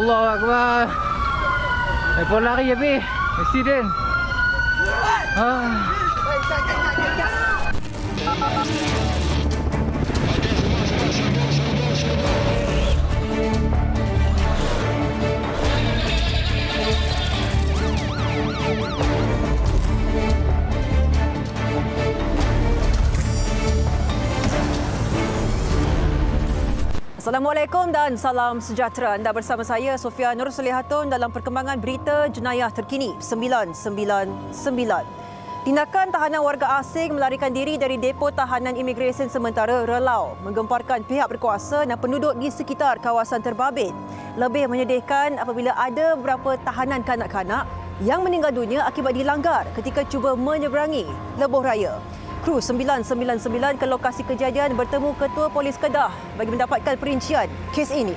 Allah Akbar. Lepas lari habis. Accident. Assalamualaikum dan salam sejahtera. Anda bersama saya Sofia Nur Solihatun dalam perkembangan berita jenayah terkini 999. Tindakan tahanan warga asing melarikan diri dari depo tahanan imigresen sementara Relau menggemparkan pihak berkuasa dan penduduk di sekitar kawasan terbabit. Lebih menyedihkan apabila ada beberapa tahanan kanak-kanak yang meninggal dunia akibat dilanggar ketika cuba menyeberangi lebuh raya. Kru 999 ke lokasi kejadian bertemu Ketua Polis Kedah bagi mendapatkan perincian kes ini.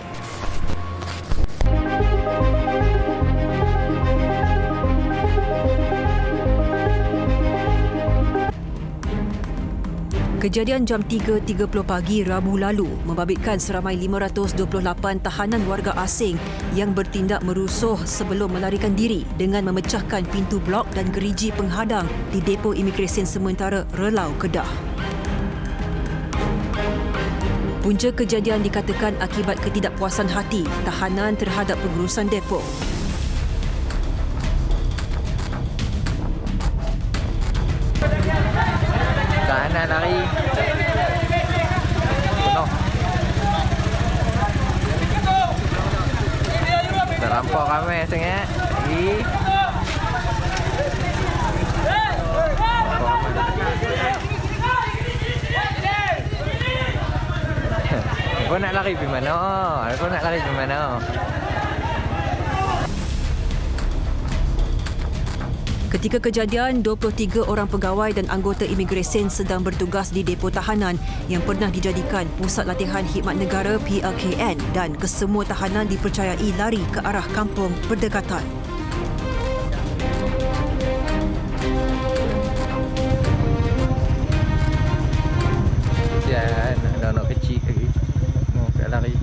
Kejadian jam 3.30 pagi Rabu lalu membabitkan seramai 528 tahanan warga asing yang bertindak merusuh sebelum melarikan diri dengan memecahkan pintu blok dan gerigi penghadang di depo imigresen sementara Relau, Kedah. Punca kejadian dikatakan akibat ketidakpuasan hati tahanan terhadap pengurusan depo. Tahanan lari. Penuh. Terlampau ramai sangat. Kau nak lari pergi mana? Kau nak lari pergi mana? Ketika kejadian, 23 orang pegawai dan anggota imigresen sedang bertugas di depo tahanan yang pernah dijadikan Pusat Latihan Khidmat Negara PLKN dan kesemua tahanan dipercayai lari ke arah kampung berdekatan. Jangan, anak-anak kecil lagi. Mau kat lari.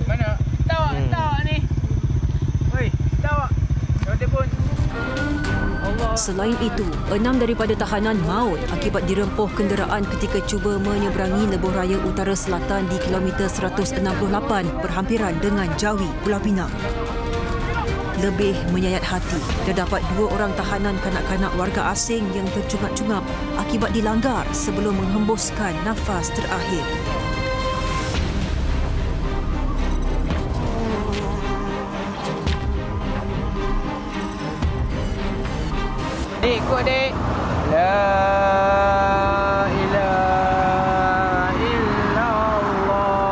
Mana? Tahu ni. Oi, tahu. Kau telefon. Selain itu, 6 daripada tahanan maut akibat dirempuh kenderaan ketika cuba menyeberangi lebuh raya utara selatan di kilometer 168 berhampiran dengan Jawi, Pulau Pinang. Lebih menyayat hati, terdapat 2 orang tahanan kanak-kanak warga asing yang tercungap-cungap akibat dilanggar sebelum menghembuskan nafas terakhir. Dek, ikut dek. La ilaha illallah.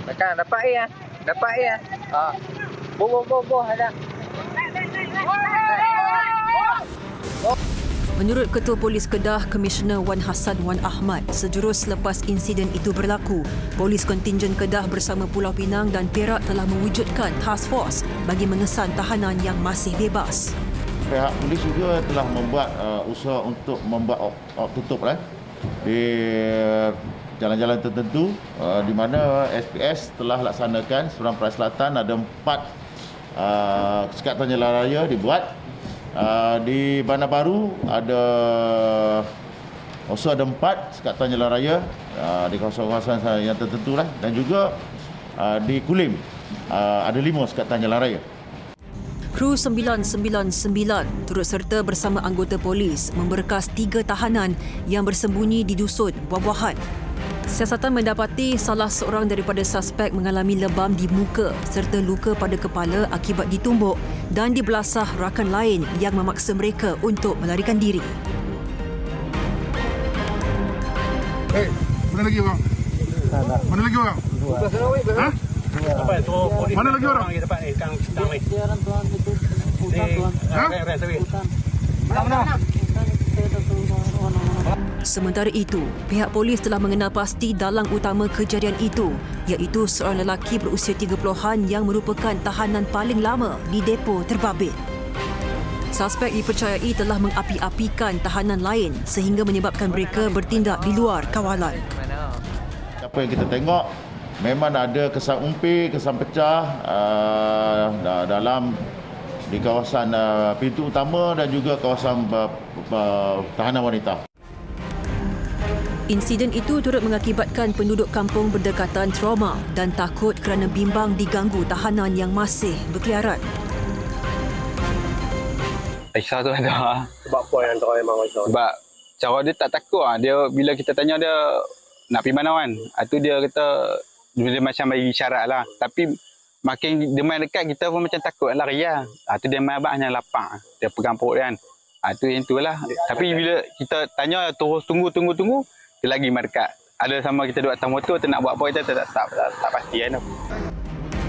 Tekan, dapat ya? Dapat ya? Boh ada. Menurut Ketua Polis Kedah, Komisioner Wan Hassan Wan Ahmad, sejurus selepas insiden itu berlaku, Polis Kontingen Kedah bersama Pulau Pinang dan Perak telah mewujudkan task force bagi mengesan tahanan yang masih bebas. Pihak polis juga telah membuat usaha untuk membuat tutup di jalan-jalan tertentu di mana SPS telah laksanakan Seberang Perai Selatan ada 4 sekatan jalan raya dibuat. Di Bandar Baru ada also ada 4 sekatan jalan raya di kawasan-kawasan yang tertentu dan juga di Kulim ada 5 sekatan jalan raya. Kru 999 turut serta bersama anggota polis memberkas 3 tahanan yang bersembunyi di dusun Buah-Buahan. Siasatan mendapati salah seorang daripada suspek mengalami lebam di muka serta luka pada kepala akibat ditumbuk dan dibelasah rakan lain yang memaksa mereka untuk melarikan diri. Hei, mana lagi orang? Mana lagi orang? Ha? Apa tu? Mana lagi orang? Kita dapat kang sedang ni. Sementara itu, pihak polis telah mengenal pasti dalang utama kejadian itu, iaitu seorang lelaki berusia 30-an yang merupakan tahanan paling lama di depo terbabit. Suspek dipercayai telah mengapi-apikan tahanan lain sehingga menyebabkan mereka bertindak di luar kawalan. Apa yang kita tengok memang ada kesan umpir, kesan pecah dalam di kawasan pintu utama dan juga kawasan tahanan wanita. Insiden itu turut mengakibatkan penduduk kampung berdekatan trauma dan takut kerana bimbang diganggu tahanan yang masih berkeliaran. Aisyah tu ada. Sebab apa yang antara memang Aisyah? Sebab cara dia tak takut lah. Dia bila kita tanya dia nak pergi mana kan. Itu dia kata dia macam bagi isyarat lah. Tapi makin dia main dekat kita pun macam takut lah ria. Itu dia main abang hanya lapang. Dia pegang perut dia kan. Itu yang itulah. Tapi bila kita tanya terus tunggu. Dia lagi main dekat. Ada sama kita duduk atas motor tu nak buat apa kita tak pasti kan.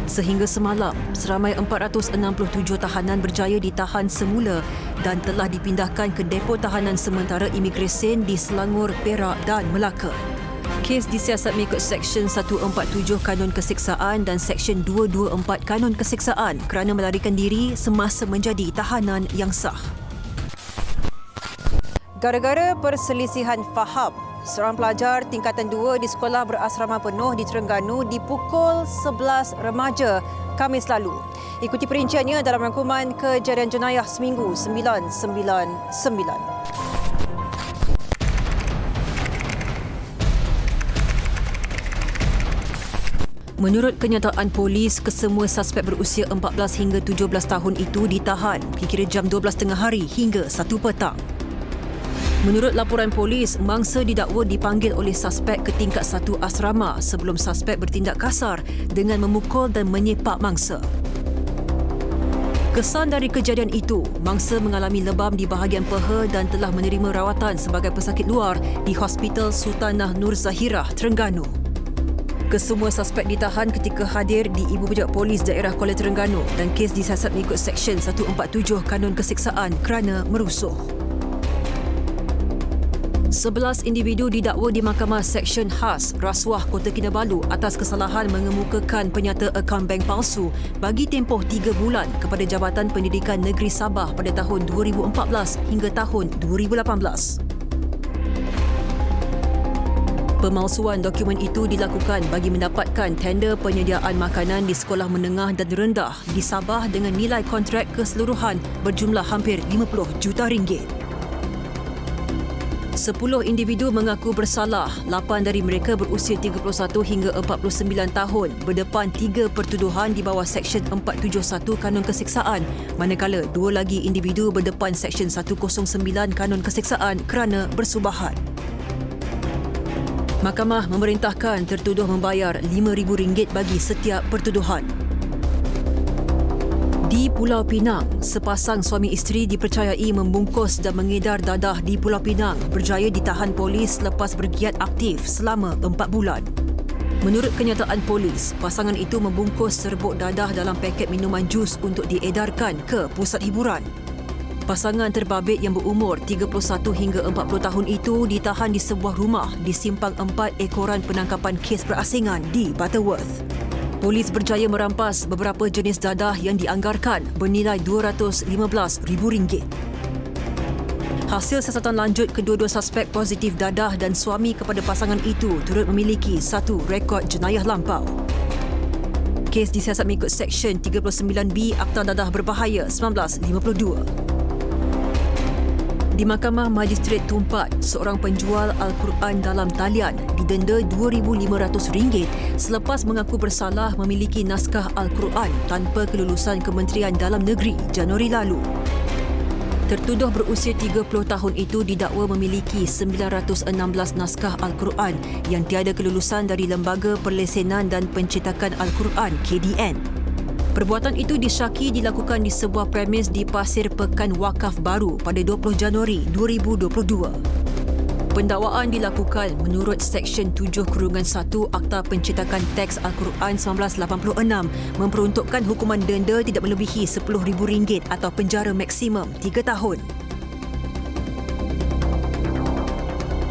Sehingga semalam, seramai 467 tahanan berjaya ditahan semula dan telah dipindahkan ke depo tahanan sementara imigresen di Selangor, Perak dan Melaka. Kes disiasat mengikut Seksyen 147 Kanun Keseksaan dan Seksyen 224 Kanun Keseksaan kerana melarikan diri semasa menjadi tahanan yang sah. Gara-gara perselisihan faham, seorang pelajar tingkatan 2 di sekolah berasrama penuh di Terengganu dipukul 11 remaja Khamis lalu. Ikuti perinciannya dalam rangkuman kejadian jenayah seminggu 999. Menurut kenyataan polis, kesemua suspek berusia 14 hingga 17 tahun itu ditahan kira jam 12 tengah hari hingga 1 petang. Menurut laporan polis, mangsa didakwa dipanggil oleh suspek ke tingkat 1 asrama sebelum suspek bertindak kasar dengan memukul dan menyepak mangsa. Kesan dari kejadian itu, mangsa mengalami lebam di bahagian peha dan telah menerima rawatan sebagai pesakit luar di Hospital Sultanah Nur Zahirah, Terengganu. Kesemua suspek ditahan ketika hadir di Ibu Pejabat Polis Daerah Kuala Terengganu dan kes disiasat mengikut Seksyen 147 Kanun Keseksaan kerana merusuh. 11 individu didakwa di Mahkamah Seksyen Khas Rasuah Kota Kinabalu atas kesalahan mengemukakan penyata akaun bank palsu bagi tempoh 3 bulan kepada Jabatan Pendidikan Negeri Sabah pada tahun 2014 hingga tahun 2018. Pemalsuan dokumen itu dilakukan bagi mendapatkan tender penyediaan makanan di sekolah menengah dan rendah di Sabah dengan nilai kontrak keseluruhan berjumlah hampir 50 juta ringgit. 10 individu mengaku bersalah, 8 dari mereka berusia 31 hingga 49 tahun berdepan 3 pertuduhan di bawah Seksyen 471 Kanun Keseksaan, manakala 2 lagi individu berdepan Seksyen 109 Kanun Keseksaan kerana bersubahat. Mahkamah memerintahkan tertuduh membayar RM5,000 bagi setiap pertuduhan. Di Pulau Pinang, sepasang suami isteri dipercayai membungkus dan mengedar dadah di Pulau Pinang berjaya ditahan polis selepas bergiat aktif selama 4 bulan. Menurut kenyataan polis, pasangan itu membungkus serbuk dadah dalam paket minuman jus untuk diedarkan ke pusat hiburan. Pasangan terbabit yang berumur 31 hingga 40 tahun itu ditahan di sebuah rumah di Simpang 4 Ekoran Penangkapan Kes Berasingan di Butterworth. Polis berjaya merampas beberapa jenis dadah yang dianggarkan bernilai RM215,000. Hasil siasatan lanjut kedua-dua suspek positif dadah dan suami kepada pasangan itu turut memiliki satu rekod jenayah lampau. Kes disiasat mengikut Seksyen 39B Akta Dadah Berbahaya 1952. Di Mahkamah Magistrate Tumpat, seorang penjual Al-Quran dalam talian didenda RM2,500 selepas mengaku bersalah memiliki naskah Al-Quran tanpa kelulusan Kementerian Dalam Negeri Januari lalu. Tertuduh berusia 30 tahun itu didakwa memiliki 916 naskah Al-Quran yang tiada kelulusan dari Lembaga Perlesenan dan Pencetakan Al-Quran KDN. Perbuatan itu disyaki dilakukan di sebuah premis di Pasir Pekan Wakaf Baru pada 20 Januari 2022. Pendakwaan dilakukan menurut Seksyen 7-1 Akta Pencetakan Teks Al-Quran 1986 memperuntukkan hukuman denda tidak melebihi RM10,000 atau penjara maksimum 3 tahun.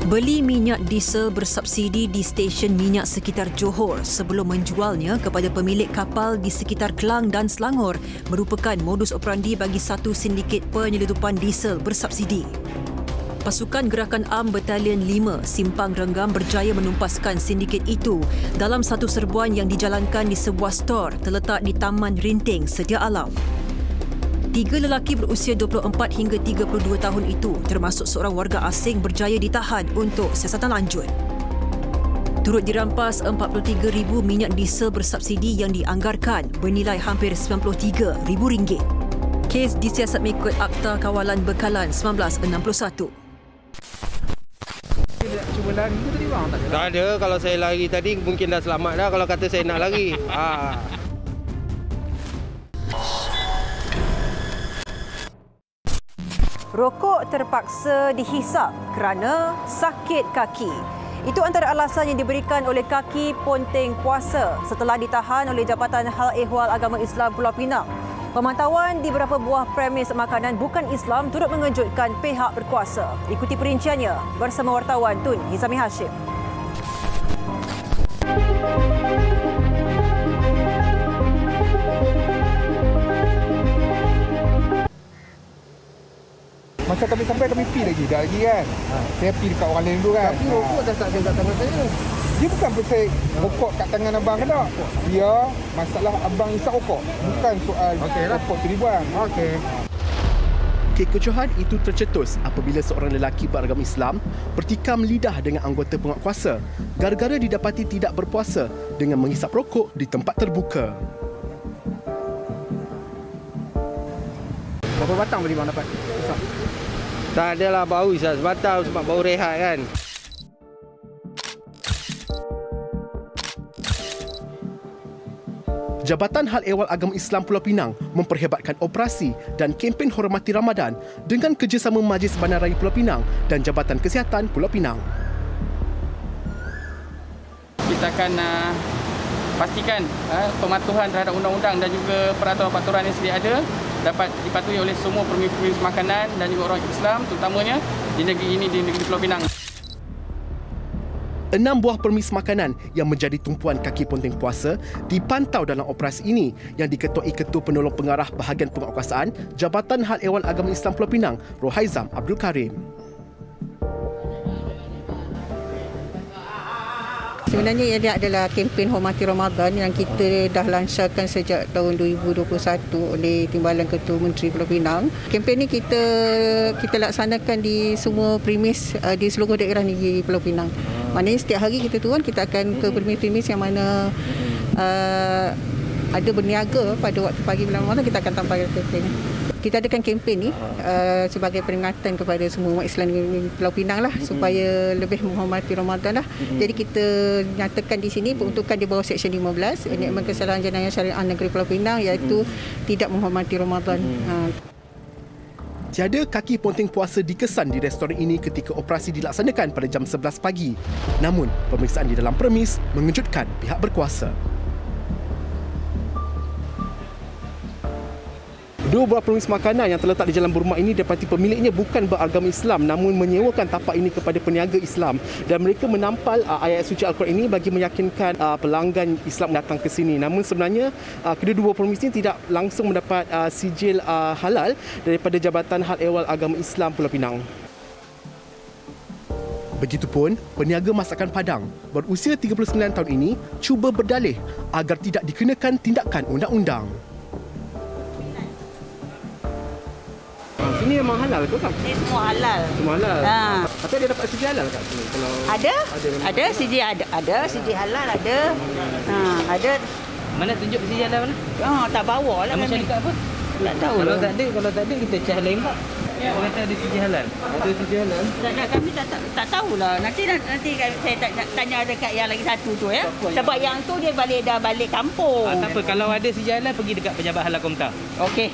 Beli minyak diesel bersubsidi di stesen minyak sekitar Johor sebelum menjualnya kepada pemilik kapal di sekitar Kelang dan Selangor merupakan modus operandi bagi satu sindiket penyelundupan diesel bersubsidi. Pasukan Gerakan Am Batalion 5 Simpang Renggam berjaya menumpaskan sindiket itu dalam satu serbuan yang dijalankan di sebuah stor terletak di Taman Rinting Sedia Alam. 3 lelaki berusia 24 hingga 32 tahun itu termasuk seorang warga asing berjaya ditahan untuk siasatan lanjut. Turut dirampas 43,000 minyak diesel bersubsidi yang dianggarkan bernilai hampir RM93,000. Kes disiasat mengikut Akta Kawalan Bekalan 1961. Cuba lari ke tadi bang? Tak ada. Kalau saya lari tadi mungkin dah selamat dah kalau kata saya nak lari. Rokok terpaksa dihisap kerana sakit kaki. Itu antara alasan yang diberikan oleh kaki Ponteng Puasa setelah ditahan oleh Jabatan Hal Ehwal Agama Islam Pulau Pinang. Pemantauan di beberapa buah premis makanan bukan Islam turut mengejutkan pihak berkuasa. Ikuti perinciannya bersama wartawan Tun Hizami Hashim. Masa kami sampai kami pi lagi, dah lagi kan. Saya pi dekat orang lain dulu kan. Tapi rokok dah tak ada kat tangan saya. Dia bukan pasal rokok kat tangan abang ke tak. Dia masalah abang isap rokok. Bukan soal rokok tu dibuang. Okey. Kekecohan itu tercetus apabila seorang lelaki beragama Islam bertikam lidah dengan anggota penguatkuasa gara-gara didapati tidak berpuasa dengan menghisap rokok di tempat terbuka. Berapa batang tadi bang dapat? Hisap. Tak adalah bau sebatang sebab bau rehat kan. Jabatan Hal Ehwal Agama Islam Pulau Pinang memperhebatkan operasi dan kempen Hormati Ramadan dengan kerjasama Majlis Bandaraya Pulau Pinang dan Jabatan Kesihatan Pulau Pinang. Kita akan pastikan pematuhan terhadap undang-undang dan juga peraturan-peraturan yang sedia ada dapat dipatuhi oleh semua permis makanan dan juga orang Islam terutamanya di negeri ini, di negeri Pulau Pinang. 6 buah permis makanan yang menjadi tumpuan kaki Ponteng Puasa dipantau dalam operasi ini yang diketuai Ketua Penolong Pengarah Bahagian Penguatkuasaan Jabatan Hal Ehwal Agama Islam Pulau Pinang, Rohaizam Abdul Karim. Sebenarnya ia adalah kempen Hormati Ramadan yang kita dah lancarkan sejak tahun 2021 oleh Timbalan Ketua Menteri Pulau Pinang. Kempen ini kita laksanakan di semua premis di seluruh daerah negeri Pulau Pinang. Maknanya setiap hari kita turun, kita akan ke premis-premis yang mana ada berniaga pada waktu pagi bulan Ramadan, kita akan tampilkan kempen. Kita adakan kempen ni sebagai peringatan kepada semua umat Islam di Pulau Pinang lah, supaya lebih menghormati Ramadan lah. Jadi kita nyatakan di sini peruntukan di bawah Seksyen 15 enakmen kesalahan jenayah syariah negeri Pulau Pinang iaitu tidak menghormati Ramadan. Tiada kaki Ponteng Puasa dikesan di restoran ini ketika operasi dilaksanakan pada jam 11 pagi. Namun, pemeriksaan di dalam premis mengejutkan pihak berkuasa. 2 buah permis makanan yang terletak di Jalan Burma ini dapati pemiliknya bukan beragama Islam namun menyewakan tapak ini kepada peniaga Islam dan mereka menampal ayat suci Al-Quran ini bagi meyakinkan pelanggan Islam datang ke sini. Namun sebenarnya kedua-dua permis ini tidak langsung mendapat sijil halal daripada Jabatan Hal Ehwal Agama Islam Pulau Pinang. Begitupun, peniaga masakan Padang berusia 39 tahun ini cuba berdalih agar tidak dikenakan tindakan undang-undang. Ini memang halal ke, Kak? Ini semua halal. Semua halal? Tapi dia dapat sijil halal, Kak? Kalau Ada sijil ada sijil halal ada. Ada. Mana tunjuk sijil halal mana? Tak bawa lah. Macam dekat apa? Tak tahu. Kalau tak ada kita cari lain Pak. Orang kata ada sijil halal. Ada sijil halal? Kami tak tahulah. Nanti saya tanya dekat yang lagi satu tu ya. Sebab yang tu dia dah balik kampung. Tak apa, kalau ada sijil halal pergi dekat pejabat halal Komtar. Okey.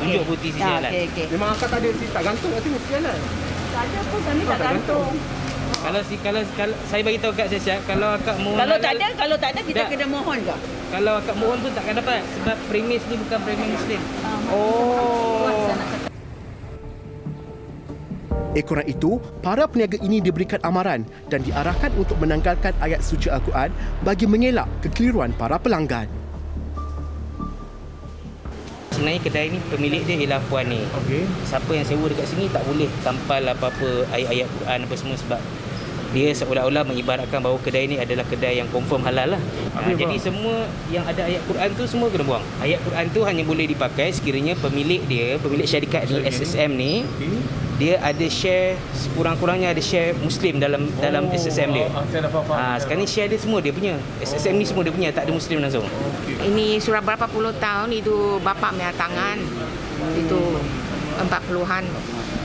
Tunjuk bukti sijil halal. Memang akak tak ada tak gantung kat sini sijil halal? Tak ada pun, kami tak gantung. Kalau saya bagi tahu kat Syed, kalau akak mohon kalau tak ada kita kena mohon ke? Kalau akak mohon pun takkan dapat sebab premis ni bukan premis Muslim. Ekoran itu, para peniaga ini diberikan amaran dan diarahkan untuk menanggalkan ayat suci Al-Quran bagi mengelak kekeliruan para pelanggan. Sebenarnya kedai ni pemilik dia ialah puan ni. Siapa yang sewa dekat sini tak boleh tampal apa-apa ayat-ayat Quran apa semua sebab dia seolah-olah mengibaratkan bahawa kedai ni adalah kedai yang confirm halal lah. Jadi semua yang ada ayat Quran tu semua kena buang. Ayat Quran tu hanya boleh dipakai sekiranya pemilik syarikat ni SSM ni dia ada share, sekurang-kurangnya ada share Muslim dalam SSM dia. Sekarang ni share dia semua dia punya. SSM ni semua dia punya, tak ada Muslim langsung. Ini sudah berapa puluh tahun itu bapak punya tangan. Itu 40-an.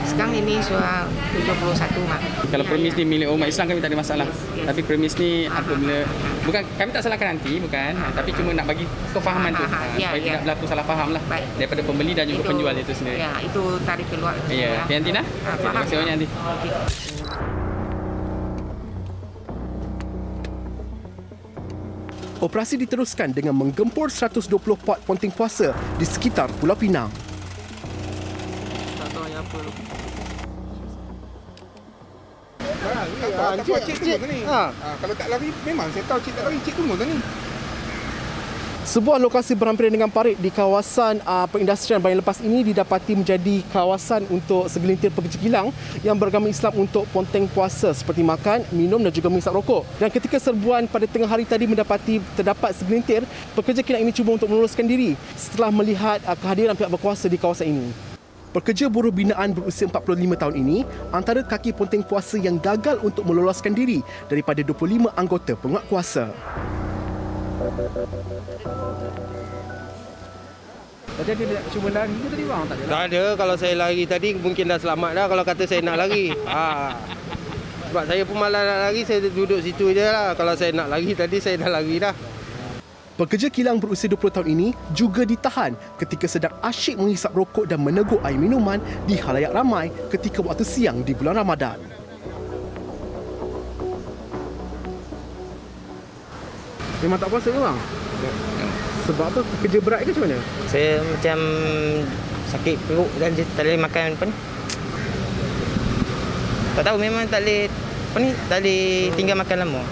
Sekarang ini sudah 71 mak. Kalau premis ni milik umat Islam kami tak ada masalah. Tapi premis ni apabila bukan kami tak salahkan nanti bukan, tapi cuma nak bagi kefahaman tu supaya tidak berlaku salah faham lah daripada pembeli dan juga penjual itu sendiri. Ya, itu tarik keluar. Ya, okay, Antina. Terima kasih banyak nanti. Operasi diteruskan dengan menggempur 120 pot ponteng puasa di sekitar Pulau Pinang. Kalau tak lari, memang saya tahu cik tak lari, cik tunggu tu ni. Sebuah lokasi berhampiran dengan parit di kawasan perindustrian Bayan Lepas ini didapati menjadi kawasan untuk segelintir pekerja kilang yang beragama Islam untuk ponteng puasa seperti makan, minum dan juga menghisap rokok. Dan ketika serbuan pada tengah hari tadi mendapati terdapat segelintir pekerja kilang ini cuba untuk meloloskan diri setelah melihat kehadiran pihak berkuasa di kawasan ini. Pekerja buruh binaan berusia 45 tahun ini antara kaki ponteng puasa yang gagal untuk meloloskan diri daripada 25 anggota penguat kuasa. Tadi dia cuba lari ke tadi bang? Tak ada. Kalau saya lari tadi mungkin dah selamat dah kalau kata saya nak lari. Sebab saya pun malas nak lari, saya duduk situ je lah. Kalau saya nak lari tadi saya dah lari dah. Pekerja kilang berusia 20 tahun ini juga ditahan ketika sedang asyik menghisap rokok dan meneguk air minuman di khalayak ramai ketika waktu siang di bulan Ramadan. Memang tak puasa ke bang? Sebab apa? Kerja berat ke macam mana? Saya macam sakit perut dan tak boleh makan apa ni. Tak tahu, memang tak boleh apa ni, tak boleh tinggal makan lama.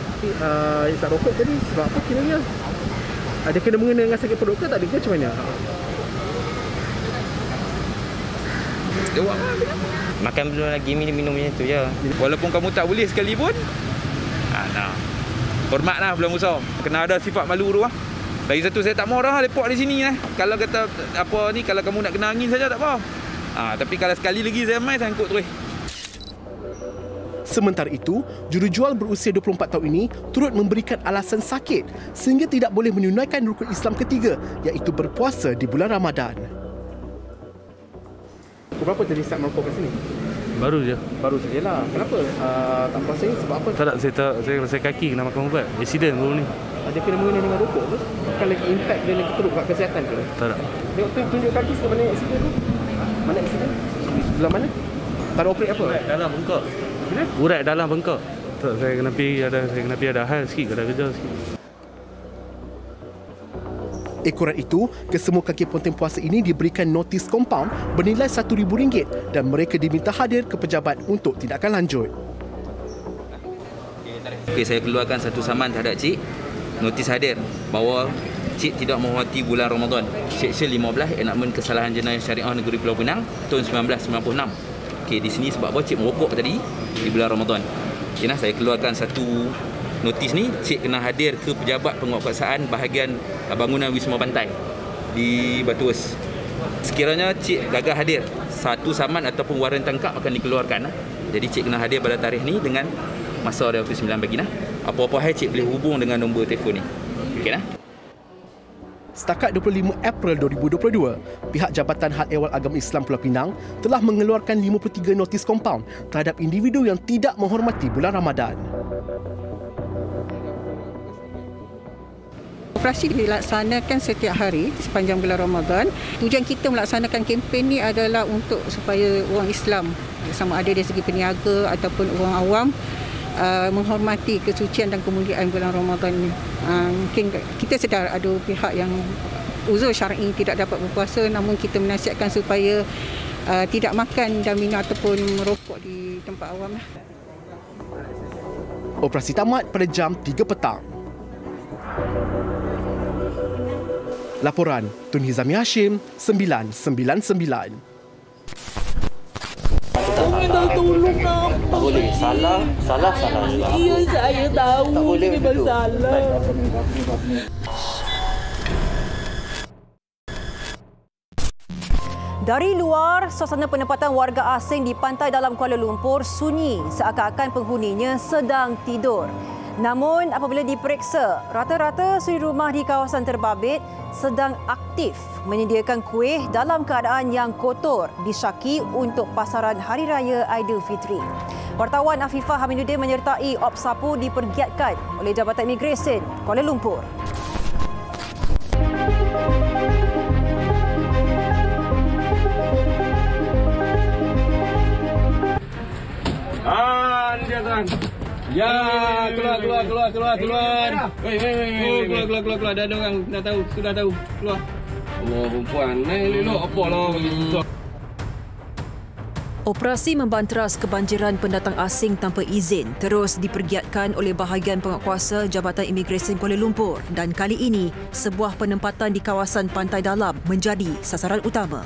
Hisap rokok tadi sebab apa kiranya? Ada kena mengena dengan sakit perut ke tak ada ke macam mana? Makan belum lagi, minum macam tu je. Walaupun kamu tak boleh sekalipun, hormatlah bulan puasa. Kena ada sifat malu tu lah. Lagi satu, saya tak mahu orang lepok di sini lah. Kalau kata apa ni, kalau kamu nak kena angin saja tak apa. Tapi kalau sekali lagi saya mai, saya angkut terus. Sementara itu, jurujual berusia 24 tahun ini turut memberikan alasan sakit sehingga tidak boleh menunaikan rukun Islam ketiga iaitu berpuasa di bulan Ramadan. Berapa tadi start merokok kat sini? Baru je. Baru sajalah. Kenapa? Tak puasa ni sebab apa? Tak, saya rasa kaki kena makan ubat. Accident baru ni. Ada kena mengena dengan rokok ke? Bukan lagi impact dia lagi teruk kat kesihatan ke? Tak. Tengok tunjuk kaki sebelah mana accident tu? Mana accident? Sebelah mana? Tak ada operate apa? Dalam bengkak. Urat dalam bengkak. Tak, saya kena pergi ada hal sikit, ada kerja sikit. Ekoran itu, kesemua kaki ponteng puasa ini diberikan notis kompaun bernilai RM1,000 dan mereka diminta hadir ke pejabat untuk tindakan lanjut. Okey, saya keluarkan satu saman terhadap cik, notis hadir bahawa cik tidak menghormati bulan Ramadan. Seksyen 15 Enakmen Kesalahan Jenayah Syariah Negeri Pulau Pinang tahun 1996. Okey, di sini sebab apa cik merokok tadi di bulan Ramadan. Okey, saya keluarkan satu notis ni, cik kena hadir ke pejabat penguatkuasaan bahagian bangunan Wisma Pantai di Batu Us. Sekiranya cik gagal hadir, satu saman ataupun waran tangkap akan dikeluarkan. Jadi cik kena hadir pada tarikh ni dengan masa dia 9 pagi nah. Apa-apa hal cik boleh hubung dengan nombor telefon ni. Okey nah. Setakat 25 April 2022, pihak Jabatan Hal Ehwal Agama Islam Pulau Pinang telah mengeluarkan 53 notis kompaun terhadap individu yang tidak menghormati bulan Ramadan. Operasi dilaksanakan setiap hari sepanjang bulan Ramadan. Tujuan kita melaksanakan kempen ni adalah untuk supaya orang Islam, sama ada dari segi peniaga ataupun orang awam, menghormati kesucian dan kemuliaan bulan Ramadan ini. Mungkin kita sedar ada pihak yang uzur syar'i tidak dapat berpuasa, namun kita menasihatkan supaya tidak makan dan minum ataupun merokok di tempat awam. Operasi tamat pada jam 3 petang. Laporan Tun Hizami Hashim, 999. Minta tolong nampak. Tak boleh. Salah. Iya, saya tahu. Tak boleh ini begitu. bersalah. Dari luar, suasana penempatan warga asing di pantai dalam Kuala Lumpur sunyi seakan-akan penghuninya sedang tidur. Namun apabila diperiksa, rata-rata suri rumah di kawasan terbabit sedang aktif menyediakan kuih dalam keadaan yang kotor disyaki untuk pasaran Hari Raya Aidilfitri. Wartawan Afifah Hamiduddin menyertai Op Sapu dipergiatkan oleh Jabatan Imigresen Kuala Lumpur. Dia tuan. Ya, keluar. Wei. Keluar. Dah ada orang dah tahu, sudah tahu. Keluar. Allah, perempuan. Elok apa lah bagi susah. Operasi membanteras kebanjiran pendatang asing tanpa izin terus dipergiatkan oleh bahagian penguatkuasa Jabatan Imigresen Kuala Lumpur dan kali ini sebuah penempatan di kawasan pantai dalam menjadi sasaran utama.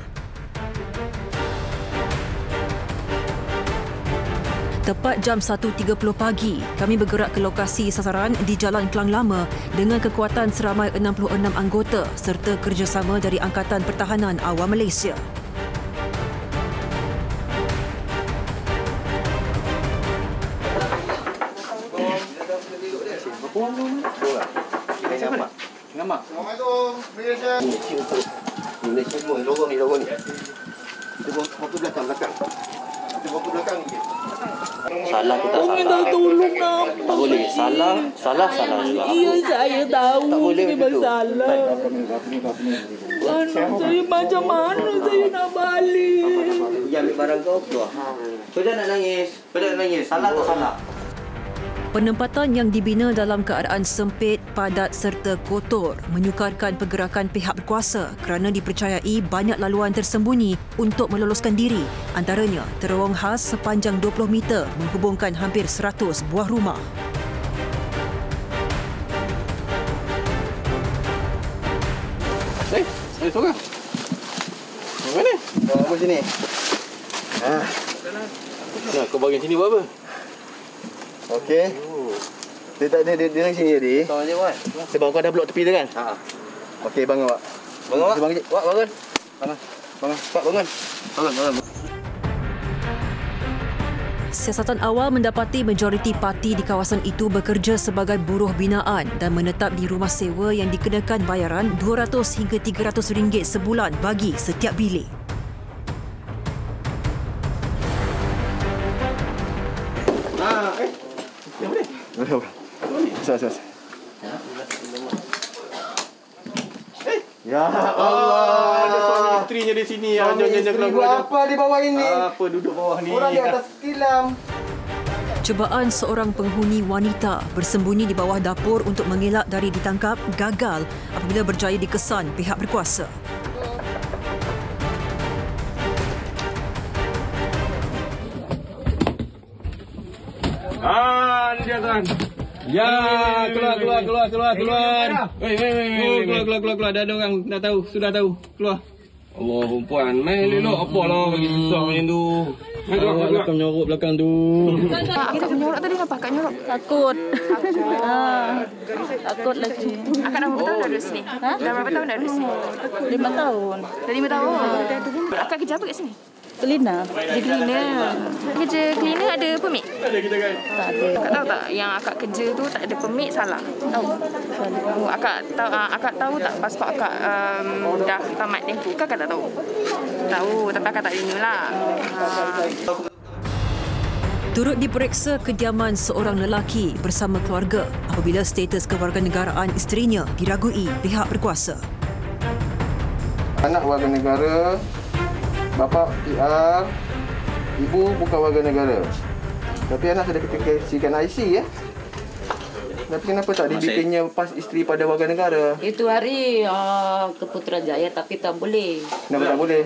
Tepat jam 1.30 pagi, kami bergerak ke lokasi sasaran di Jalan Klang Lama dengan kekuatan seramai 66 anggota serta kerjasama dari Angkatan Pertahanan Awam Malaysia. Nama. Assalamualaikum. Malaysia semua logo ni. Kita foto belakang. Salah ke tak salah? Minta tolong nampak. Tak boleh. Salah juga. Iya, saya tahu. Tak boleh ini begitu. bersalah. Saya macam mana saya nak balik? Dia ambil barang kau keluar. Kau jangan nak nangis. Salah tak salah? Penempatan yang dibina dalam keadaan sempit, padat serta kotor menyukarkan pergerakan pihak berkuasa kerana dipercayai banyak laluan tersembunyi untuk meloloskan diri. Antaranya, terowong khas sepanjang 20 meter menghubungkan hampir 100 buah rumah. Seorang. Mana? Apa sini? Nah, kau bagian sini buat apa? Okey. Dia tak ada dia sini tadi. Tahu aja buat. Sebab kau dah blok tepi tu kan? Okey, bangun Pak. Bangun. Pak, bangun. Siasatan awal mendapati majoriti parti di kawasan itu bekerja sebagai buruh binaan dan menetap di rumah sewa yang dikenakan bayaran RM200 hingga RM300 sebulan bagi setiap bilik. Ya Allah, ada suami isterinya di sini. Isteri buat apa di bawah ini? Apa duduk bawah ni? Orang di atas tilam. Cubaan seorang penghuni wanita bersembunyi di bawah dapur untuk mengelak dari ditangkap gagal apabila berjaya dikesan pihak berkuasa. Dia tuan. Ya, keluar. Wei. Keluar. Dah ada orang dah tahu, sudah tahu. Keluar. Allah, perempuan. Elok apa lah bagi susah macam tu. Belakang nyorok belakang tu. Akak menyorok tadi kenapa akak nyorok? Takut. Takut lagi. Akak dah berapa tahun dah duduk sini? Dah berapa tahun dah duduk sini? 5 tahun. Dah 5 tahun? Akak kerja apa kat sini? Cleaner. Dia cleaner. Kerja cleaner ada permit? Tak ada. Akak tahu tak yang akak kerja tu tak ada permit salah? Tahu? Akak tahu tak pasport akak dah tamat tempoh ke akak tak tahu? Tahu, tapi akak tak renew lah. Turut diperiksa kediaman seorang lelaki bersama keluarga apabila status kewarganegaraan isterinya diragui pihak berkuasa. Anak warga negara, bapa PR, ibu bukan warga negara. Tapi anak sudah kita kasihkan IC ya. Tapi kenapa tak dibikinnya pas isteri pada warga negara? Itu hari ke Putrajaya tapi tak boleh. Kenapa tak boleh?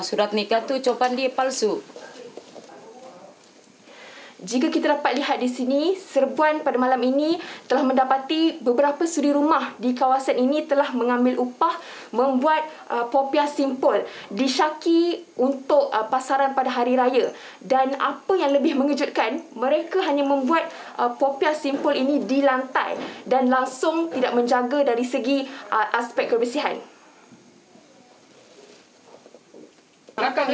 Surat nikah tu copan dia palsu. Jika kita dapat lihat di sini, serbuan pada malam ini telah mendapati beberapa suri rumah di kawasan ini telah mengambil upah membuat popiah simpul disyaki untuk pasaran pada hari raya. Dan apa yang lebih mengejutkan, mereka hanya membuat popiah simpul ini di lantai dan langsung tidak menjaga dari segi aspek kebersihan. Saya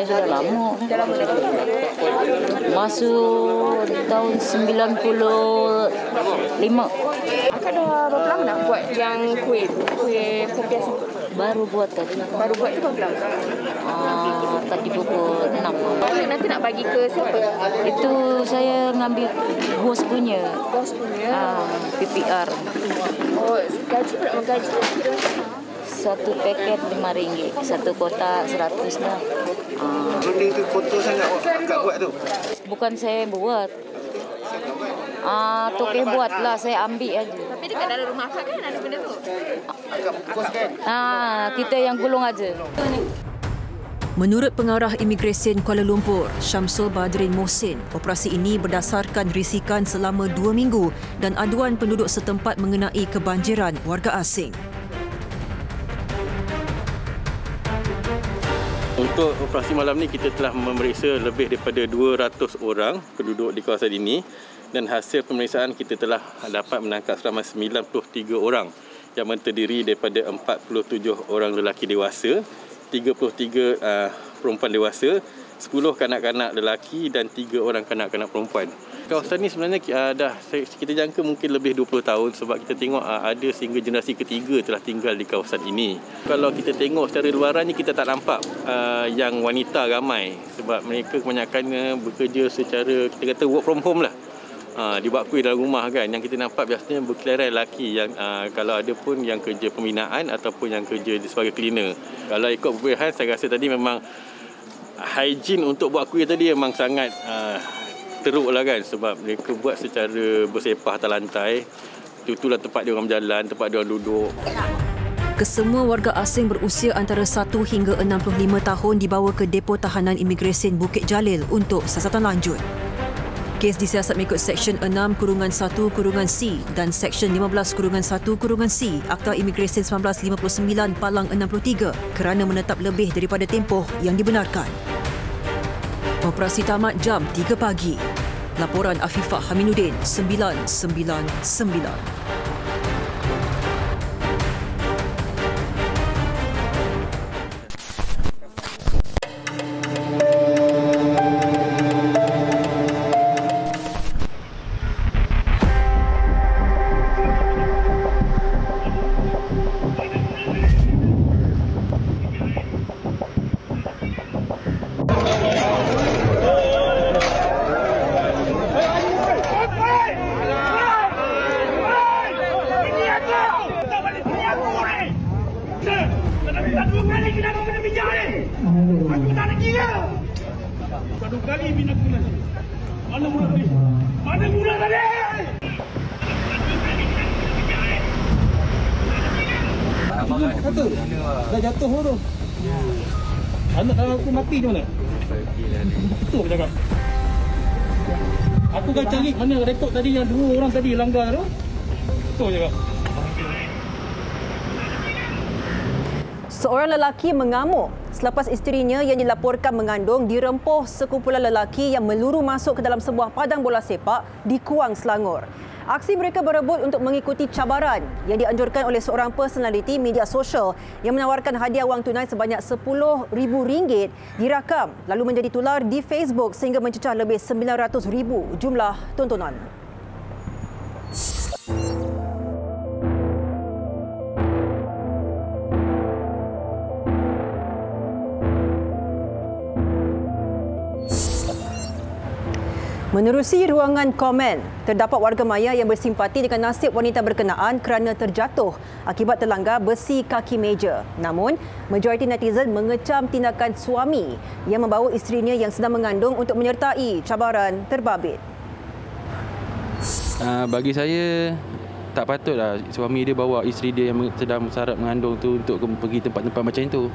sudah lama. Masuk tahun 95. Akak dah berapa lama nak buat yang kuih popiah simpul? Baru buat tadi. Baru buat tu berapa lama? Tadi pukul 6. Nanti nak bagi ke siapa? Itu saya ngambil bos punya. Bos punya? PPR. Oh, gaji berapa gaji? Satu paket RM5, satu kotak 100 dah. Benda tu kotor sangat akak buat tu? Bukan saya buat. Toke buat lah, saya ambil aja. Tapi dekat dalam rumah akak kan ada benda tu? Akak bungkus kan? Kita yang gulung aja. Menurut Pengarah Imigresen Kuala Lumpur, Syamsul Badrin Mohsin, operasi ini berdasarkan risikan selama 2 minggu dan aduan penduduk setempat mengenai kebanjiran warga asing. Untuk operasi malam ni kita telah memeriksa lebih daripada 200 orang penduduk di kawasan ini dan hasil pemeriksaan kita telah dapat menangkap selama 93 orang yang terdiri daripada 47 orang lelaki dewasa, 33 perempuan dewasa, 10 kanak-kanak lelaki dan 3 orang kanak-kanak perempuan. Kawasan ni sebenarnya kita jangka mungkin lebih 20 tahun sebab kita tengok ada sehingga generasi ketiga telah tinggal di kawasan ini. Kalau kita tengok secara luarannya kita tak nampak yang wanita ramai sebab mereka kebanyakannya bekerja secara kita kata work from home lah. Dibuat kuih dalam rumah kan. Yang kita nampak biasanya berkeliaran lelaki yang kalau ada pun yang kerja pembinaan ataupun yang kerja sebagai cleaner. Kalau ikut perbuahan saya rasa tadi memang hygiene untuk buat kuih tadi memang sangat teruk lah kan sebab mereka buat secara bersepah atas lantai. Itulah tempat dia orang berjalan, tempat dia orang duduk. Kesemua warga asing berusia antara 1 hingga 65 tahun dibawa ke Depo Tahanan Imigresen Bukit Jalil untuk siasatan lanjut. Kes disiasat mengikut Seksyen 6-1-C dan Seksyen 15-1-C Akta Imigresen 1959 Palang 63 kerana menetap lebih daripada tempoh yang dibenarkan. Operasi tamat jam 3 pagi. Laporan Afifah Haminuddin 999. Dah jatuh tu. Anak aku mati macam mana? Betul aku cakap. Aku akan cari mana rekod tadi yang 2 orang tadi langgar tu. Betul cakap. Seorang lelaki mengamuk selepas isterinya yang dilaporkan mengandung dirempuh sekumpulan lelaki yang meluru masuk ke dalam sebuah padang bola sepak di Kuang, Selangor. Aksi mereka berebut untuk mengikuti cabaran yang dianjurkan oleh seorang personaliti media sosial yang menawarkan hadiah wang tunai sebanyak RM10,000 dirakam lalu menjadi tular di Facebook sehingga mencecah lebih 900,000 jumlah tontonan. Menerusi ruangan komen, terdapat warga maya yang bersimpati dengan nasib wanita berkenaan kerana terjatuh akibat terlanggar besi kaki meja. Namun, majoriti netizen mengecam tindakan suami yang membawa isterinya yang sedang mengandung untuk menyertai cabaran terbabit. Bagi saya, tak patutlah suami dia bawa isteri dia yang sedang syarat mengandung tu untuk pergi tempat-tempat macam itu.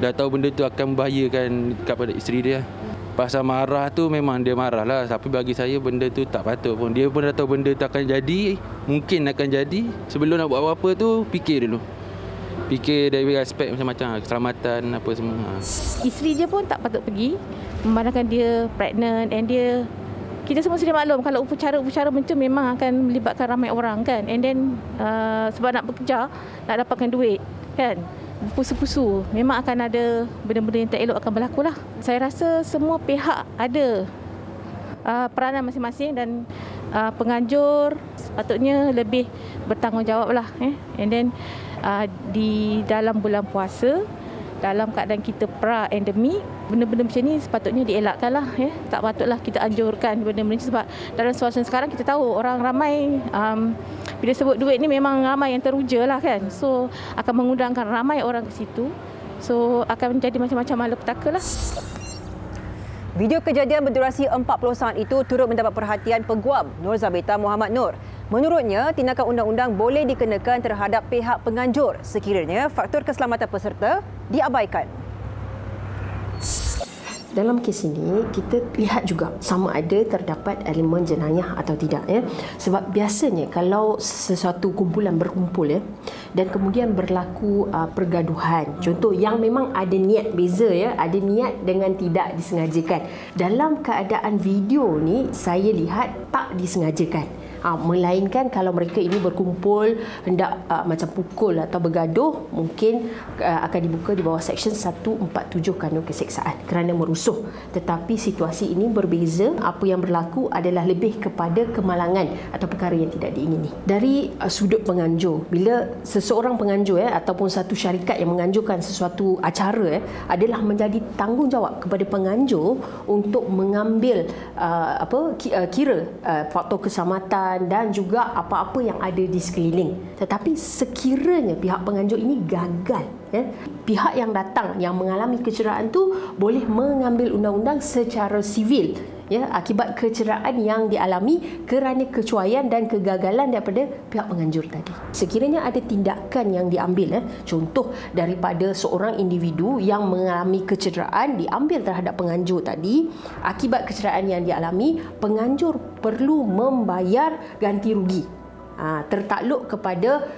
Dah tahu benda tu akan membahayakan kepada isteri dia. Pasal marah tu memang dia marah lah. Tapi bagi saya benda tu tak patut pun. Dia pun dah tahu benda tu akan jadi. Mungkin akan jadi. Sebelum nak buat apa-apa tu, fikir dulu. Fikir dari aspek macam-macam. Keselamatan apa semua. Isteri dia pun tak patut pergi. Memandangkan dia pregnant and dia... Kita semua sudah maklum kalau upacara-upacara macam memang akan melibatkan ramai orang kan. And then sebab nak bekerja, nak dapatkan duit kan. Pusu-pusu, memang akan ada benda-benda yang tak elok akan berlaku lah. Saya rasa semua pihak ada peranan masing-masing dan penganjur sepatutnya lebih bertanggungjawab lah. And then di dalam bulan puasa, dalam keadaan kita pra-endemik, benda-benda macam ni sepatutnya dielakkan lah. Tak patutlah kita anjurkan benda-benda ni sebab dalam suasana sekarang kita tahu orang ramai, bila sebut duit ni memang ramai yang teruja lah kan. So akan mengundangkan ramai orang ke situ. So akan menjadi macam-macam malapetaka lah. Video kejadian berdurasi 40 saat itu turut mendapat perhatian Peguam Nur Zabita Muhammad Nur. Menurutnya, tindakan undang-undang boleh dikenakan terhadap pihak penganjur sekiranya faktor keselamatan peserta diabaikan. Dalam kes ini, kita lihat juga sama ada terdapat elemen jenayah atau tidak. Sebab biasanya kalau sesuatu kumpulan berkumpul dan kemudian berlaku pergaduhan, contoh yang memang ada niat beza, ada niat dengan tidak disengajakan. Dalam keadaan video ni, saya lihat tak disengajakan. Melainkan kalau mereka ini berkumpul hendak macam pukul atau bergaduh, mungkin akan dibuka di bawah Seksyen 147 Kanun Keseksaan kerana merusuh. Tetapi situasi ini berbeza. Apa yang berlaku adalah lebih kepada kemalangan atau perkara yang tidak diingini. Dari sudut penganjur, bila seseorang penganjur ataupun satu syarikat yang menganjurkan sesuatu acara adalah menjadi tanggungjawab kepada penganjur untuk mengambil kira faktor keselamatan dan juga apa-apa yang ada di sekeliling. Tetapi sekiranya pihak penganjur ini gagal, pihak yang datang yang mengalami kecederaan tu boleh mengambil undang-undang secara sivil akibat kecederaan yang dialami kerana kecuaian dan kegagalan daripada pihak penganjur tadi. Sekiranya ada tindakan yang diambil, contoh daripada seorang individu yang mengalami kecederaan diambil terhadap penganjur tadi, akibat kecederaan yang dialami, penganjur perlu membayar ganti rugi tertakluk kepada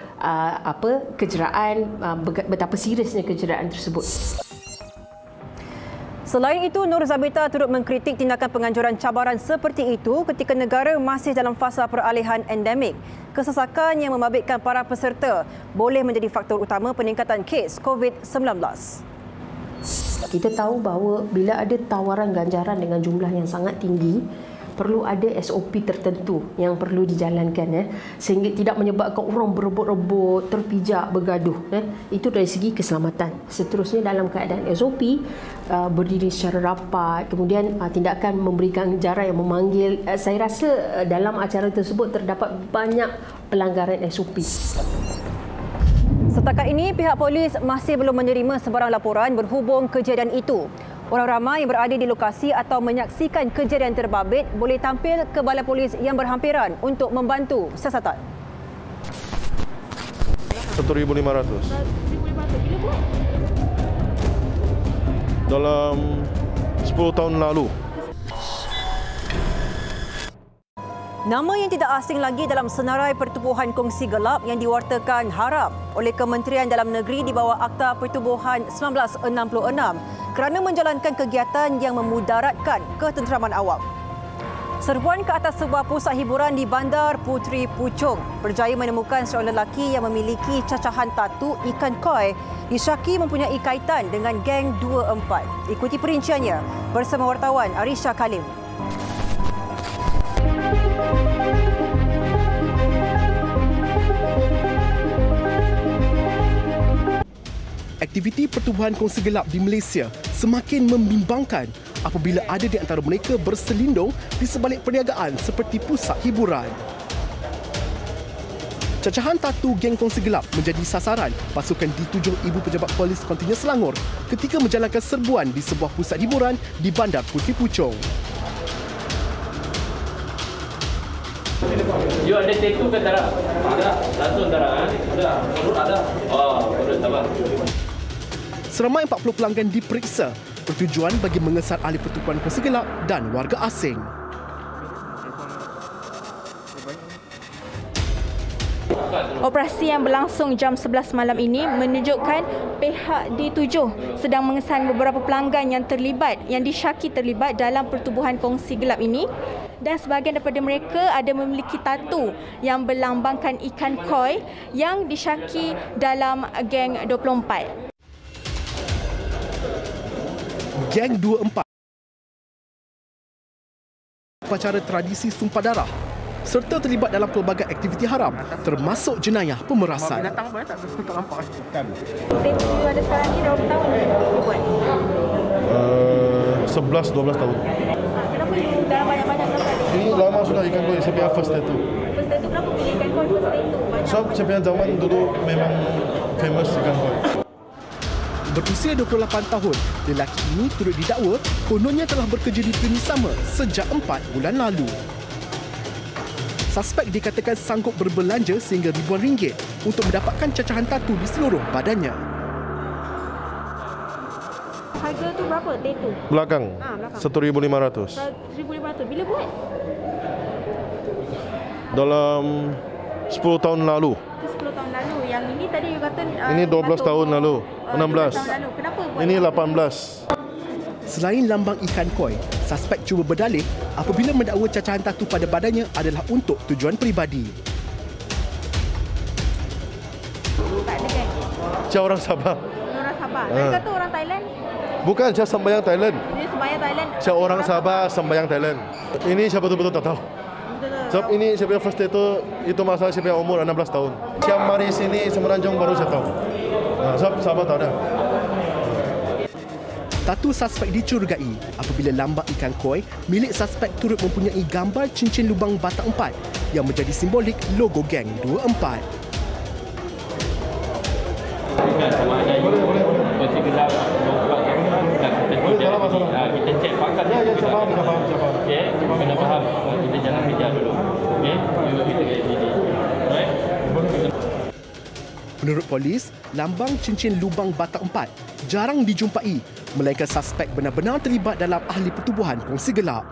kecederaan, betapa seriusnya kecederaan tersebut. Selain itu, Nur Zabita turut mengkritik tindakan penganjuran cabaran seperti itu ketika negara masih dalam fasa peralihan endemik. Kesesakan yang membabitkan para peserta boleh menjadi faktor utama peningkatan kes COVID-19. Kita tahu bahawa bila ada tawaran ganjaran dengan jumlah yang sangat tinggi, perlu ada SOP tertentu yang perlu dijalankan sehingga tidak menyebabkan orang berebut-rebut, terpijak, bergaduh. Itu dari segi keselamatan. Seterusnya dalam keadaan SOP, berdiri secara rapat, kemudian tindakan memberikan ganjaran yang memanggil. Saya rasa dalam acara tersebut terdapat banyak pelanggaran SOP. Setakat ini, pihak polis masih belum menerima sebarang laporan berhubung kejadian itu. Orang ramai yang berada di lokasi atau menyaksikan kejadian terbabit boleh tampil ke balai polis yang berhampiran untuk membantu siasatan. 1,500. Dalam 10 tahun lalu. Nama yang tidak asing lagi dalam senarai pertubuhan kongsi gelap yang diwartakan haram oleh Kementerian Dalam Negeri di bawah Akta Pertubuhan 1966 kerana menjalankan kegiatan yang memudaratkan ketenteraman awam. Serbuan ke atas sebuah pusat hiburan di Bandar Puteri Puchong berjaya menemukan seorang lelaki yang memiliki cacahan tatu ikan koi disyaki mempunyai kaitan dengan geng 24. Ikuti perinciannya bersama wartawan Arisha Kalim. Aktiviti pertubuhan kongsi gelap di Malaysia semakin membimbangkan apabila ada di antara mereka berselindung di sebalik perniagaan seperti pusat hiburan. Cacahan tatu geng kongsi gelap menjadi sasaran pasukan D7 Ibu Pejabat Polis Kontinen Selangor ketika menjalankan serbuan di sebuah pusat hiburan di Bandar Puteri Puchong. You ada tattoo ke tak? Ada. Langsung tak ada? Ada. Perut ada. Oh, perut sabar. Seramai 40 pelanggan diperiksa bertujuan bagi mengesat ahli pertubuhan kongsi gelap dan warga asing. Operasi yang berlangsung jam 11 malam ini menunjukkan pihak D7 sedang mengesan beberapa pelanggan yang disyaki terlibat dalam pertubuhan kongsi gelap ini, dan sebahagian daripada mereka ada memiliki tatu yang berlambangkan ikan koi yang disyaki dalam geng 24. Geng 24 upacara tradisi sumpah darah serta terlibat dalam pelbagai aktiviti haram termasuk jenayah pemerasan. Datang apa tak nampak kan. Tempoh ada sekarang ni berapa tahun buat? 11-12 tahun. Kenapa dalam banyak-banyak tempat ni? Ini lama sudah ikan koi, saya punya first tattoo. First tattoo kenapa pilih ikan koi first tattoo? So, saya punya zaman dulu memang famous ikan koi. Berusia 28 tahun, lelaki ini turut didakwa kononnya telah bekerja di premis sama sejak 4 bulan lalu. Suspek dikatakan sanggup berbelanja sehingga ribuan ringgit untuk mendapatkan cacahan tatu di seluruh badannya. Harga tu berapa tattoo? Belakang. 1,500. 1,500. 1,500. Bila buat? Dalam 10 tahun lalu. 10 tahun lalu. Yang ini tadi you kata Ini 12 tahun lalu. 16. 12 tahun lalu. Kenapa buat? Ini 18. Selain lambang ikan koi, suspek cuba berdalih apabila mendakwa cacahan tatu pada badannya adalah untuk tujuan peribadi. Tak ada kan? Saya orang Sabah. Orang Sabah. Saya kata orang Thailand. Bukan, saya sembahyang Thailand. Dia sembahyang Thailand. Saya orang Sabah, sembahyang Thailand. Ini saya betul-betul tak tahu. Sebab ini saya punya first tattoo, itu masa saya punya umur 16 tahun. Saya mari sini Semenanjung baru saya tahu. Sebab Sabah tak ada. Tatu suspek dicurigai apabila lambang ikan koi milik suspek turut mempunyai gambar cincin lubang batang 4 yang menjadi simbolik logo geng 24. Kita cek pakar dia. Kita faham. Okey, kena faham. Kita jangan bijak dulu. Okey, kita kayak gini. Right? Menurut polis, lambang cincin lubang batang 4 jarang dijumpai, melainkan suspek benar-benar terlibat dalam ahli pertubuhan kongsi gelap.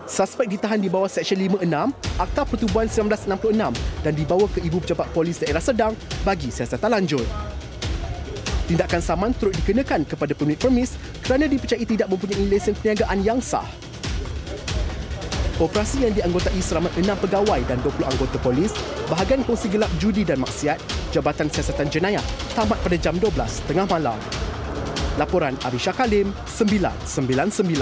Suspek ditahan di bawah Seksyen 56 Akta Pertubuhan 1966 dan dibawa ke Ibu Pejabat Polis Daerah Sedang bagi siasatan lanjut. Tindakan saman turut dikenakan kepada pemilik permis kerana dipercayai tidak mempunyai lesen perniagaan yang sah. Operasi yang dianggotai selamat 6 pegawai dan 20 anggota polis, bahagian kongsi gelap judi dan maksiat, Jabatan Siasatan Jenayah tamat pada jam 12 tengah malam. Laporan Arisha Kalim, 999.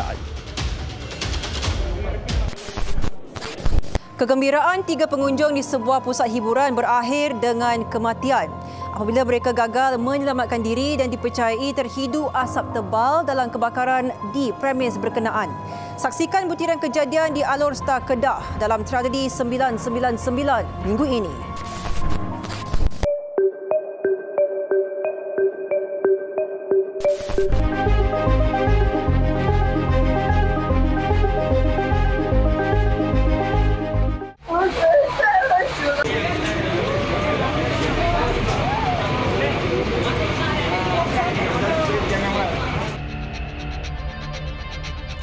Kegembiraan 3 pengunjung di sebuah pusat hiburan berakhir dengan kematian apabila mereka gagal menyelamatkan diri dan dipercayai terhidu asap tebal dalam kebakaran di premis berkenaan. Saksikan butiran kejadian di Alor Star Kedah dalam tragedi 999 minggu ini.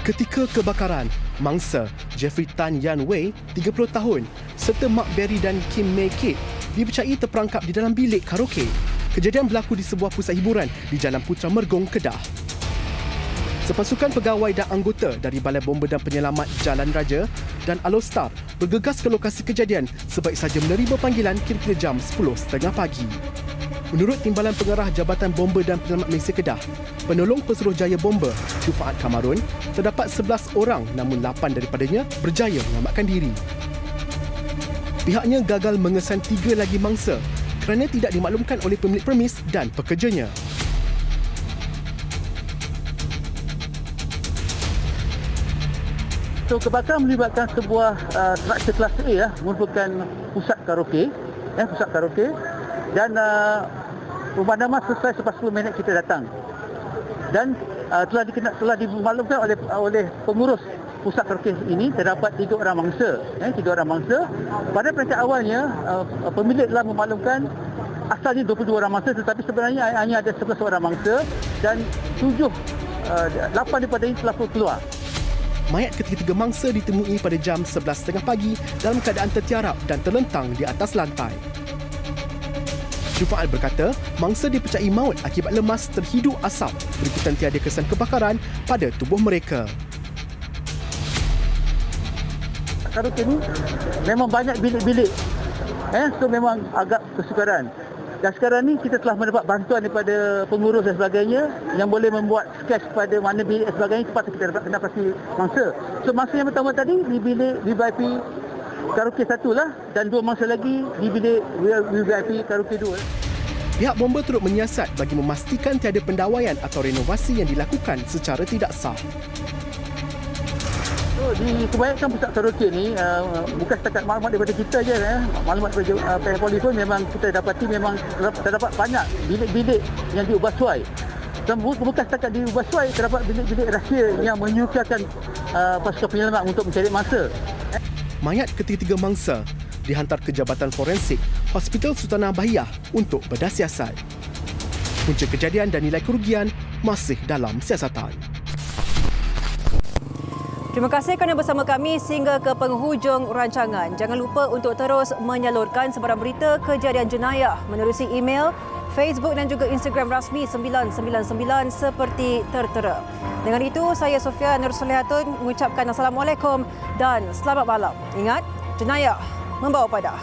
Ketika kebakaran, mangsa Jeffrey Tan Yan Wei, 30 tahun, serta Mark Berry dan Kim Mei Kit dipercayai terperangkap di dalam bilik karaoke. Kejadian berlaku di sebuah pusat hiburan di Jalan Putra Mergong, Kedah. Sepasukan pegawai dan anggota dari Balai Bomba dan Penyelamat Jalan Raja dan Alostar bergegas ke lokasi kejadian sebaik saja menerima panggilan kira-kira jam 10.30 pagi. Menurut Timbalan Pengarah Jabatan Bomba dan Penyelamat Malaysia Kedah, penolong Pesuruhjaya Bomba, Syufaat Kamarun, terdapat 11 orang namun 8 daripadanya berjaya menyelamatkan diri. Pihaknya gagal mengesan 3 lagi mangsa kerana tidak dimaklumkan oleh pemilik permis dan pekerjanya. So, kebakaran melibatkan sebuah struktur kelas A merupakan pusat karaoke, dan pemadaman selesai selepas 10 minit kita datang. Dan telah dimaklumkan oleh pengurus pusat karaoke ini terdapat 3 orang mangsa. 3 orang mangsa. Pada peringkat awalnya, pemilik telah memaklumkan asalnya 22 orang mangsa tetapi sebenarnya hanya ada 11 orang mangsa dan 8 daripada ini telah keluar. Mayat ketiga mangsa ditemui pada jam 11.30 pagi dalam keadaan tertiarap dan terlentang di atas lantai. Jufaal berkata, mangsa dipercayai maut akibat lemas terhidu asap berikutan tiada kesan kebakaran pada tubuh mereka. Karaoke ni memang banyak bilik-bilik. So memang agak kesukaran. Dan sekarang ni kita telah mendapat bantuan daripada pengurus dan sebagainya yang boleh membuat sketch pada mana bilik dan sebagainya sepatutnya kita dapat kena pasti mangsa. So mangsa yang pertama tadi di bilik VIP karaoke 1 lah dan 2 mangsa lagi di bilik VIP karaoke 2. Pihak bomba turut menyiasat bagi memastikan tiada pendawaian atau renovasi yang dilakukan secara tidak sah. Di kebanyakan pusat karaoke ni bukan setakat maklumat daripada kita je maklumat daripada pihak polis pun memang kita dapati memang terdapat banyak bilik-bilik yang diubah suai. Dan bukan setakat diubah suai, terdapat bilik-bilik rahsia yang menyukarkan pasukan penyelamat untuk mencari mangsa. Mayat ketiga mangsa dihantar ke Jabatan Forensik Hospital Sultanah Bahiyah untuk bedah siasat. Punca kejadian dan nilai kerugian masih dalam siasatan. Terima kasih kerana bersama kami sehingga ke penghujung rancangan. Jangan lupa untuk terus menyalurkan sebarang berita kejadian jenayah menerusi email, Facebook dan juga Instagram rasmi 999 seperti tertera. Dengan itu, saya Sofia Nur Solihatun mengucapkan Assalamualaikum dan selamat malam. Ingat, jenayah membawa padah.